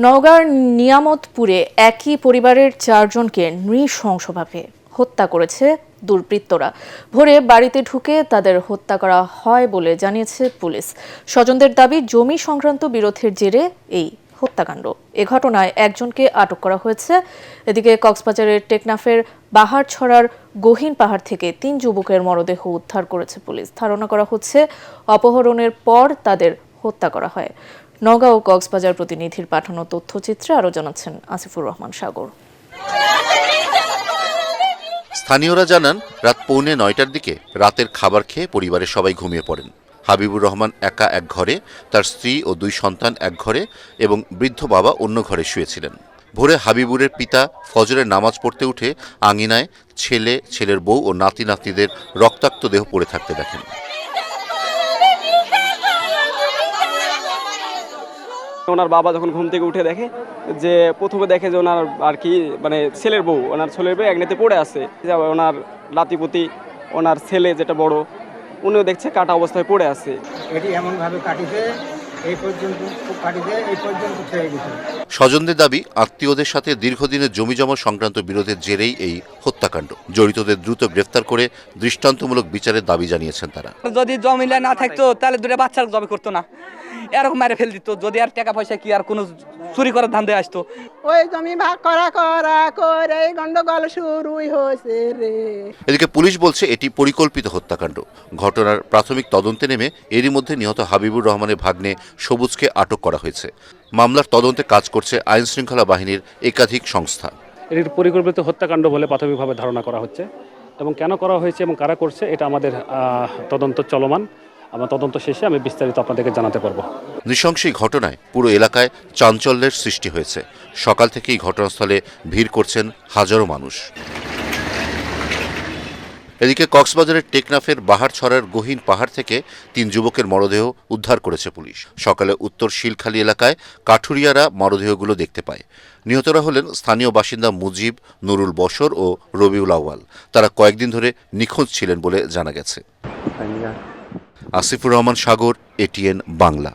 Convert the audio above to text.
নওগাঁর নিয়ামতপুরে একই পরিবারের 4 জনকে নৃশংসভাবে হত্যা করেছে দুর্বৃত্তরা। ভোরে বাড়িতে ঢুকে তাদের হত্যা করা হয় বলে জানিয়েছে পুলিশ। স্বজনদের দাবি, জমি সংক্রান্ত বিরোধের জেরে এই হত্যাকাণ্ড। এ ঘটনায় একজনকে আটক করা হয়েছে। এদিকে কক্সবাজারের টেকনাফের বাহারছড়ার গহীন পাহাড় থেকে 3 যুবকের মরদেহ উদ্ধার করেছে পুলিশ। ধারণা করা হচ্ছে অপহরণের পর তাদের হত্যা করা হয়। নওগাঁ ও কক্সবাজার প্রতিনিধির পাঠানো তথ্যচিত্রে আরও জানাচ্ছেন আসিফুর রহমান সাগর। স্থানীয়রা জানান, রাত 8:45টার দিকে রাতের খাবার খেয়ে পরিবারের সবাই ঘুমিয়ে পড়েন। হাবিবুর রহমান একা এক ঘরে, তার স্ত্রী ও 2 সন্তান এক ঘরে এবং বৃদ্ধ বাবা অন্য ঘরে শুয়েছিলেন। ভোরে হাবিবুরের পিতা ফজরের নামাজ পড়তে উঠে আঙিনায় ছেলে, ছেলের বউ ও নাতি নাতনিদের রক্তাক্ত দেহ পড়ে থাকতে দেখেন। ওনার বাবা যখন ঘুম থেকে উঠে দেখে, যে প্রথমে দেখে যে ওনার আর কি মানে ছেলের বউ, ওনার ছেলের বউ একনেতে পড়ে আছে। ওনার নাতিপুতি, ওনার ছেলে যেটা বড়, উনিও দেখছে কাটা অবস্থায় পড়ে আছে। এটি এমনভাবে কাটিছে এই পর্যন্ত ছেড়ে গেছে। স্বজনদের দাবি, আত্মীয়দের সাথে দীর্ঘদিনের জমিজমা সংক্রান্ত বিরোধের জেরেই এই হত্যাকাণ্ড। জড়িতদের দ্রুত গ্রেফতার করে দৃষ্টান্তমূলক বিচারের দাবি জানিয়েছেন তারা। যদি জমিলা না থাকতো তাহলে 2টা বাচ্চার জমি করতো না, এরকম মেরে ফেল দিত। যদি আর টাকা পয়সা কি আর কোনো চুরি করার ধান্দে আসতো। ওই জমি ভাগ করা করে গন্ডগোল শুরুই হয়েছে রে। এদিকে পুলিশ বলছে এটি পরিকল্পিত হত্যাকাণ্ড। ঘটনার প্রাথমিক তদন্তে নেমে এরই মধ্যে নিহত হাবিবুর রহমানের ভাগ্নে সবুজকে আটক করা হয়েছে। মামলার তদন্তে কাজ করছে আইন শৃঙ্খলা বাহিনীর একাধিক সংস্থা। এটি পরিকল্পিত হত্যাকাণ্ড বলে প্রাথমিকভাবে ধারণা করা হচ্ছে, এবং কেন করা হয়েছে এবং কারা করছে এটা আমাদের তদন্ত চলমান। আমার তদন্ত শেষে আমি বিস্তারিত আপনাদেরকে জানাতে পারবো। নৃশংস এই ঘটনায় পুরো এলাকায় চাঞ্চল্যের সৃষ্টি হয়েছে। সকাল থেকেই ঘটনাস্থলে ভিড় করছেন হাজারো মানুষ। এদিকে কক্সবাজারের টেকনাফের বাহারছড়ার গহীন পাহাড় থেকে 3 যুবকের মরদেহ উদ্ধার করেছে পুলিশ। সকালে উত্তর শিলখালী এলাকায় কাঠুরিয়ারা মরদেহগুলো দেখতে পায়। নিহতরা হলেন স্থানীয় বাসিন্দা মুজিব, নুরুল বশর ও রবিউল আউয়াল। তারা কয়েকদিন ধরে নিখোঁজ ছিলেন বলে জানা গেছে। আসিফুর রহমান সাগর, এটিএন বাংলা।